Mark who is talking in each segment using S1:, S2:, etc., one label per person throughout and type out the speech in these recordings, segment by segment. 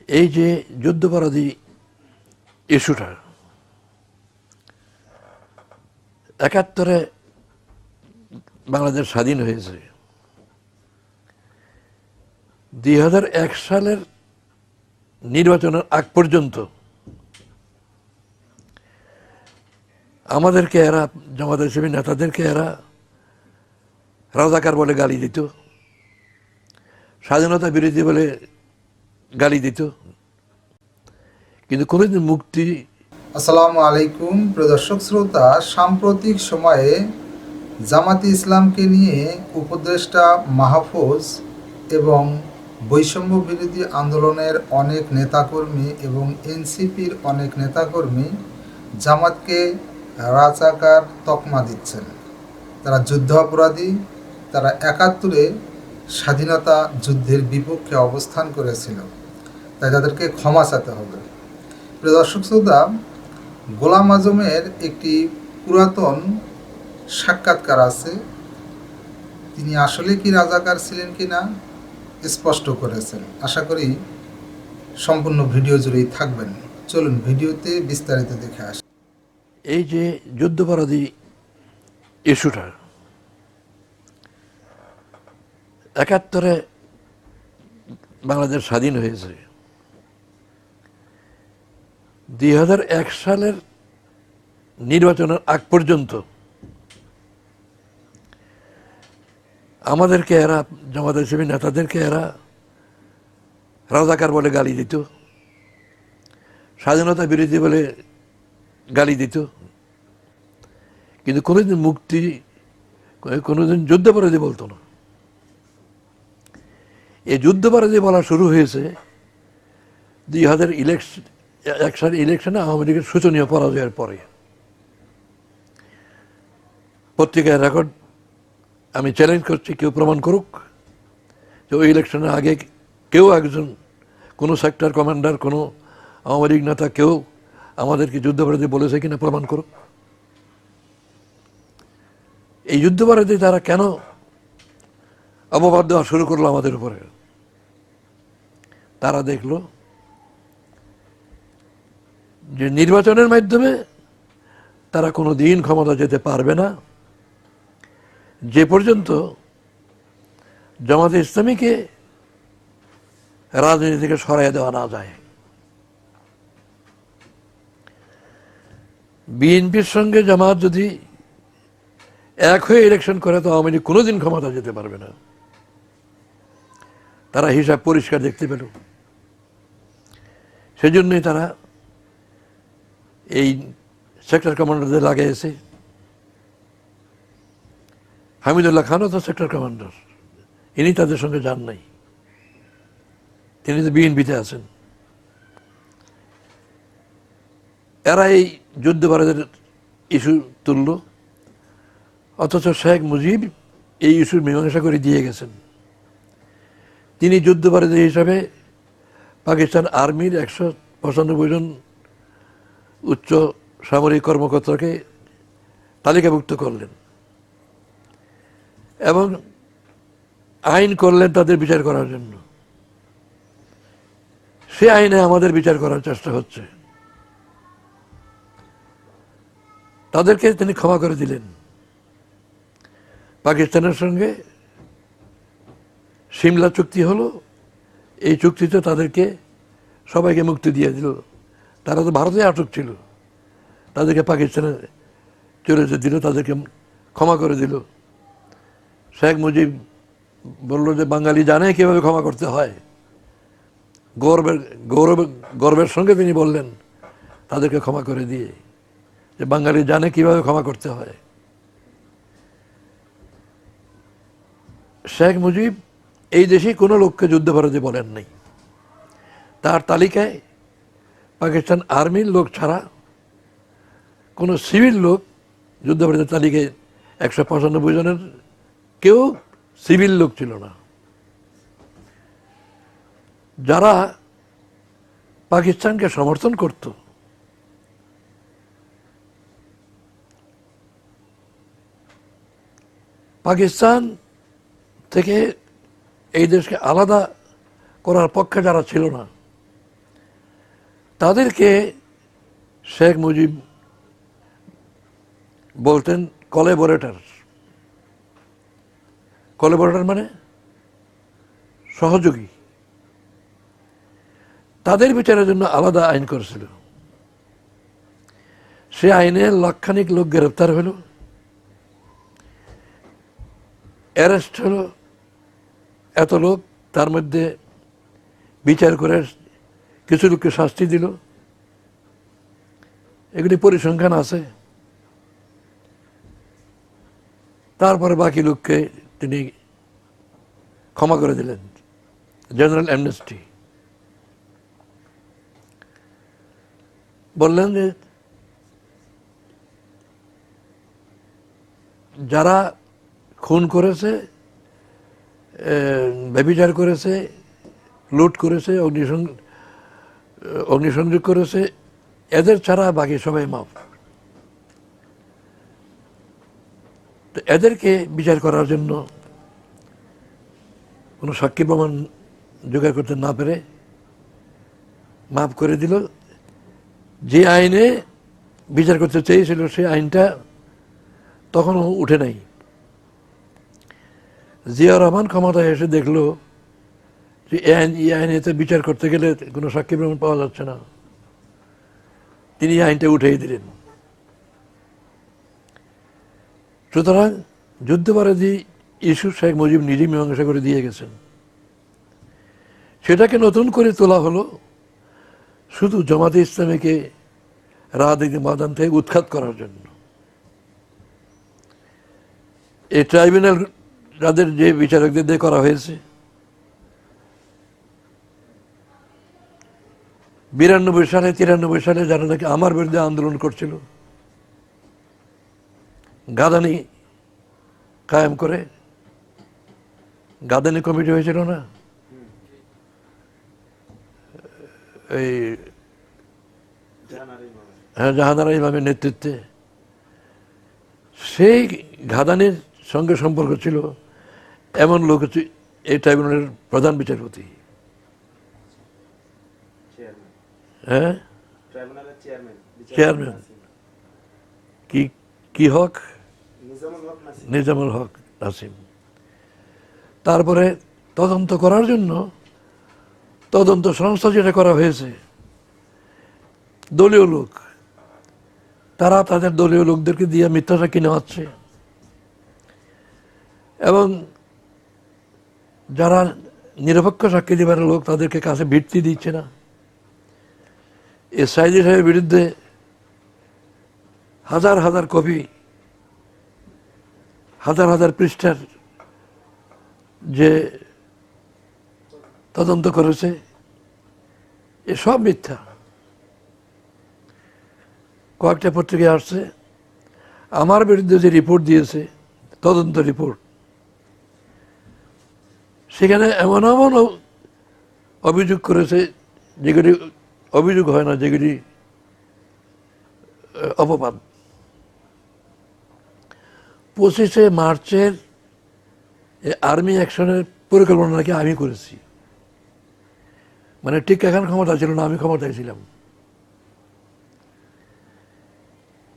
S1: এই যে যুদ্ধপরাধী ইস্যুটা ৭১-এ বাংলাদেশ স্বাধীন হয়েছে, ২০০১ সালের নির্বাচনের আগ পর্যন্ত আমাদেরকে এরা, জামাত ইসলামী নেতাদেরকে এরা রাজাকার বলে গালি দিত, স্বাধীনতা বিরোধী বলে গালি দিত, কিন্তু কোনোদিন মুক্তি।
S2: আসসালামু আলাইকুম প্রিয় দর্শক শ্রোতা, সাম্প্রতিক সময়ে জামাতে ইসলামকে নিয়ে উপদেষ্টা মাহফুজ এবং বৈষম্য বিরোধী আন্দোলনের অনেক নেতাকর্মী এবং এনসিপির অনেক নেতাকর্মী জামাতকে রাজাকার তকমা দিচ্ছেন। তারা যুদ্ধ অপরাধী, তারা ৭১-এ স্বাধীনতা যুদ্ধের বিপক্ষে অবস্থান করেছিল, তাই তাদেরকে ক্ষমা চাইতে হবে। প্রিয় দর্শক শ্রোতা, গোলাম আজমের একটি পুরাতন সাক্ষাৎকার আছে, তিনি আসলে কি রাজাকার ছিলেন কি না স্পষ্ট করেছেন। আশা করি সম্পূর্ণ ভিডিও জুড়েই থাকবেন। চলুন ভিডিওতে বিস্তারিত দেখে আসি।
S1: এই যে যুদ্ধপরাধী ইস্যুটা ৭১-এ বাংলাদেশ স্বাধীন হয়েছে, ২০০১ সালের নির্বাচনের আগ পর্যন্ত আমাদেরকে এরা, জামাত ইসলামী নেতাদেরকে এরা রাজাকার বলে গালি দিত, স্বাধীনতা বিরোধী বলে গালি দিত, কিন্তু কোনোদিন মুক্তি, কোনোদিন যুদ্ধপরাধী বলতো না। এই যুদ্ধপরাধী বলা শুরু হয়েছে ২০০১ সালের ইলেকশনে আওয়ামী লীগের শোচনীয় পরাজয়ের পরে। পত্রিকায় রেকর্ড, আমি চ্যালেঞ্জ করছি, কেউ প্রমাণ করুক যে ওই ইলেকশনের আগে কেউ একজন, কোনো সেক্টর কমান্ডার, কোনো আওয়ামী লীগ নেতা কেউ আমাদেরকে যুদ্ধপরাধী বলেছে কিনা প্রমাণ করুক। এই যুদ্ধপরাধী তারা কেন অপবাদ দেওয়া শুরু করলো আমাদের উপরে? তারা দেখলো যে নির্বাচনের মাধ্যমে তারা কোনো দিন ক্ষমতা যেতে পারবে না যে পর্যন্ত জামাতে ইসলামীকে রাজনীতি থেকে সরাইয়া দেওয়া না যায়। বিএনপির সঙ্গে জামাত যদি এক হয়ে ইলেকশন করে তো আওয়ামী লীগ কোনোদিন ক্ষমতা যেতে পারবে না। তারা হিসাব পরিষ্কার দেখতে পেল, সেজন্যই তারা এই সেক্টর কমান্ডারদের লাগাইছে। হামিদুল্লাহ খানও তো সেক্টর কমান্ডার, ইনি তাদের সঙ্গে যান নাই, তিনি তো বিএনপিতে আছেন। এরা এই যুদ্ধপরাধের ইস্যু তুলল, অথচ শেখ মুজিব এই ইস্যুর মীমাংসা করে দিয়ে গেছেন। তিনি যুদ্ধপরাধী হিসাবে পাকিস্তান আর্মির ১৯৫ জন উচ্চ সামরিক কর্মকর্তাকে তালিকাভুক্ত করলেন এবং আইন করলেন তাদের বিচার করার জন্য। সে আইনে আমাদের বিচার করার চেষ্টা হচ্ছে। তাদেরকে তিনি ক্ষমা করে দিলেন। পাকিস্তানের সঙ্গে সিমলা চুক্তি হলো, এই চুক্তিতে তাদেরকে সবাইকে মুক্তি দিয়ে দিল। তারা তো ভারতে আটক ছিল, তাদেরকে পাকিস্তানে চলে যেতে দিল, তাদেরকে ক্ষমা করে দিল। শেখ মুজিব বলল যে বাঙালি জানে কীভাবে ক্ষমা করতে হয়। গর্বের সঙ্গে তিনি বললেন তাদেরকে ক্ষমা করে দিয়ে, যে বাঙালি জানে কীভাবে ক্ষমা করতে হয়। শেখ মুজিব এই দেশে কোনো লোককে যুদ্ধপরাধী বলেন নাই। তার তালিকায় পাকিস্তান আর্মির লোক ছাড়া কোনো সিভিল লোক যুদ্ধপরাধীর তালিকায় ১৯৫ জনের কেউ সিভিল লোক ছিল না। যারা পাকিস্তানকে সমর্থন করত, পাকিস্তান থেকে এই দেশকে আলাদা করার পক্ষে যারা ছিল না, তাদেরকে শেখ মুজিব বলতেন কোলাবোরেটর। কোলাবোরেটর মানে সহযোগী। তাদের বিচারের জন্য আলাদা আইন করেছিল। সে আইনে লাখখানিক লোক গ্রেফতার হলো, অ্যারেস্ট হলো এত লোক, তার মধ্যে বিচার করে কিছু লোককে শাস্তি দিল। এগুলি পরিসংখ্যান আছে। তারপরে বাকি লোককে তিনি ক্ষমা করে দিলেন, জেনারেল অ্যামনেস্টি। বললেন যে যারা খুন করেছে, ব্যভিচার করেছে, লুট করেছে, অগ্নিসংযোগ করেছে, এদের ছাড়া বাকি সবাই মাফ। তো এদেরকে বিচার করার জন্য কোনো সাক্ষী প্রমাণ জোগাড় করতে না পেরে মাফ করে দিল। যে আইনে বিচার করতে চেয়েছিল সেই আইনটা তখনও উঠে নাই। জিয়া রহমান ক্ষমতায় এসে দেখলো যে এই আইনেতে বিচার করতে গেলে কোনো সাক্ষী প্রমাণ পাওয়া যাচ্ছে না। তিনি আইনটা উঠিয়ে দিলেন। সুতরাং যুদ্ধাপরাধী ইস্যু শেখ মুজিব নিজেই মীমাংসা করে দিয়ে গেছেন। সেটাকে নতুন করে তোলা হলো শুধু জামাতে ইসলামীকে রাজনীতি ময়দান থেকে উৎখাত করার জন্য। এই ট্রাইব্যুনাল যাদের যে বিচারকদের দিয়ে করা হয়েছে, 92 সালে 93 সালে যারা নাকি আমার বিরুদ্ধে আন্দোলন করছিল, গাদানি কায়েম করে, গাদানি কমিটি হয়েছিল না, এই জাহানারা ইমামের নেতৃত্বে, সেই গাদানির সঙ্গে সম্পর্ক ছিল এমন লোক হচ্ছে এই ট্রাইব্যুনালের প্রধান বিচারপতি। হ্যাঁ, চেয়ারম্যান কি হক, নিজামুল হক নাসিম। তারপরে তদন্ত করার জন্য তদন্ত সংস্থা যেটা করা হয়েছে, দলীয় লোক, তারা তাদের দলীয় লোকদেরকে দিয়ে মিথ্যা সাক্ষী নেওয়াচ্ছে এবং যারা নিরপেক্ষ সাক্ষী দেবার লোক তাদেরকে কাছে ভিত্তি দিচ্ছে না। এই সাইদি সাহেবের বিরুদ্ধে হাজার হাজার কপি, হাজার হাজার পৃষ্ঠার যে তদন্ত করেছে, এসব মিথ্যা। কয়েকটা পত্রিকায় আসছে আমার বিরুদ্ধে যে রিপোর্ট দিয়েছে, তদন্ত রিপোর্ট, সেখানে এমন এমন অভিযোগ করেছে যেগুলি অভিযোগ হয় না, যেগুলি অপবাদ। 25শে মার্চের আর্মি অ্যাকশনের পরিকল্পনা নাকি আমি করেছি। মানে ঠিক এখন ক্ষমতা ছিল না, আমি ক্ষমতায় ছিলাম।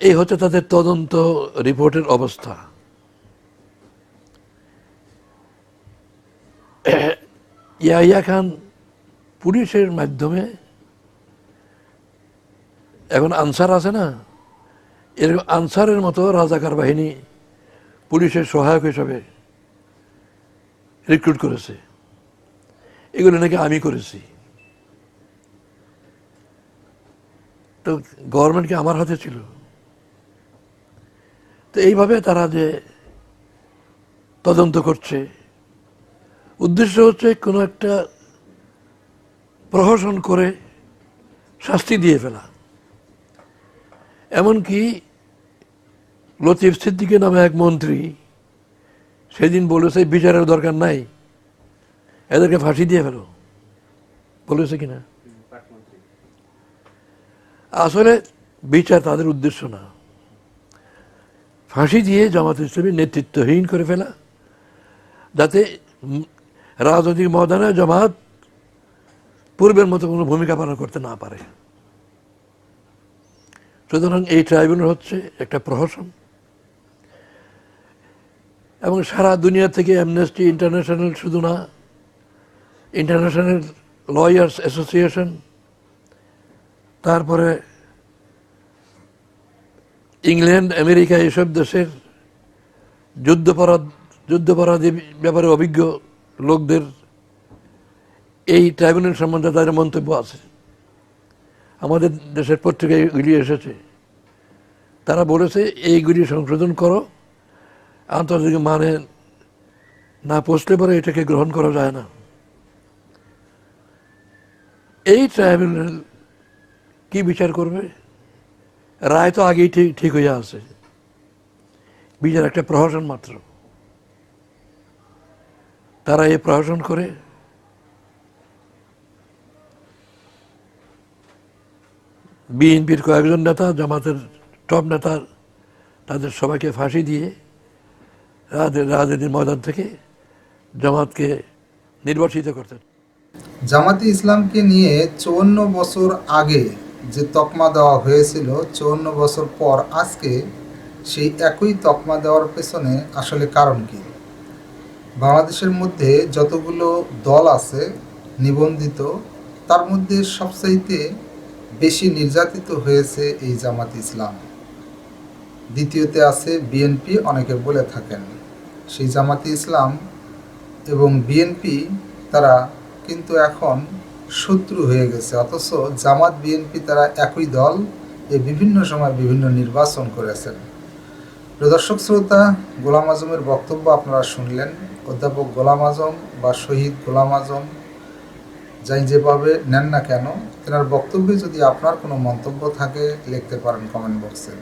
S1: এই হচ্ছে তাদের তদন্ত রিপোর্টের অবস্থা। ইয়াহিয়া খান পুলিশের মাধ্যমে, এখন আনসার আছে না, এরকম আনসারের মতো রাজাকার বাহিনী পুলিশের সহায়ক হিসাবে রিক্রুট করেছে। এগুলো নাকি আমি করেছি। তো গভর্নমেন্ট কি আমার হাতে ছিল? তো এইভাবে তারা যে তদন্ত করছে, উদ্দেশ্য হচ্ছে কোনো একটা প্রহসন করে শাস্তি দিয়ে ফেলা। এমনকি লতিফ সিদ্দিকী নামে এক মন্ত্রী সেদিন বলেছে বিচারের দরকার নাই, এদেরকে ফাঁসি দিয়ে ফেলো, বলেছে কিনা? আসলে বিচার তাদের উদ্দেশ্য না, ফাঁসি দিয়ে জামাত ইসলামী নেতৃত্বহীন করে ফেলা, যাতে রাজনৈতিক ময়দানে জামাত পূর্বের মতো কোনো ভূমিকা পালন করতে না পারে। সুতরাং এই ট্রাইব্যুনাল হচ্ছে একটা প্রহসন, এবং সারা দুনিয়া থেকে অ্যামনেস্টি ইন্টারন্যাশনাল শুধু না, ইন্টারন্যাশনাল লয়ার্স অ্যাসোসিয়েশন, তারপরে ইংল্যান্ড, আমেরিকা, এসব দেশের যুদ্ধাপরাধী ব্যাপারে অভিজ্ঞ লোকদের এই ট্রাইব্যুনাল সম্বন্ধে তাদের মন্তব্য আছে। আমাদের দেশের পত্রিকায় এগুলি এসেছে। তারা বলেছে এইগুলি সংশোধন করো, আন্তর্জাতিক মানে না পৌঁছলে পরে এটাকে গ্রহণ করা যায় না। এই ট্রাইব্যুনাল কি বিচার করবে? রায় তো আগেই ঠিক হয়ে আছে, বিচার একটা প্রহসন মাত্র। তারা এই প্রহসন করে বিএনপির কয়েকজন নেতা, জামাতের টপ নেতা, তাদের সবাইকে ফাঁসি দিয়ে রাজনীতির ময়দান থেকে জামাতকে নির্বাসিত করতেন।
S2: জামাতে ইসলামকে নিয়ে 54 বছর আগে যে তকমা দেওয়া হয়েছিল, 54 বছর পর আজকে সেই একই তকমা দেওয়ার পেছনে আসলে কারণ কি? বাংলাদেশের মধ্যে যতগুলো দল আছে নিবন্ধিত, তার মধ্যে সবচাইতে বেশি নির্যাতিত হয়েছে এই জামাত ইসলাম। দ্বিতীয়তে আছে বিএনপি, অনেকে বলে থাকেন। সেই জামাতে ইসলাম এবং বিএনপি তারা কিন্তু এখন শত্রু হয়ে গেছে, অথচ জামাত বিএনপি তারা একই দল, এ বিভিন্ন সময় বিভিন্ন নির্বাচন করেছেন। প্রিয় দর্শক শ্রোতা, গোলাম আজমের বক্তব্য আপনারা শুনলেন। অধ্যাপক গোলাম আজম বা শহীদ গোলাম আজম যাই যেভাবে নেন না কেন, তেনার বক্তব্যে যদি আপনার কোনো মন্তব্য থাকে লিখতে পারেন কমেন্ট বক্সে।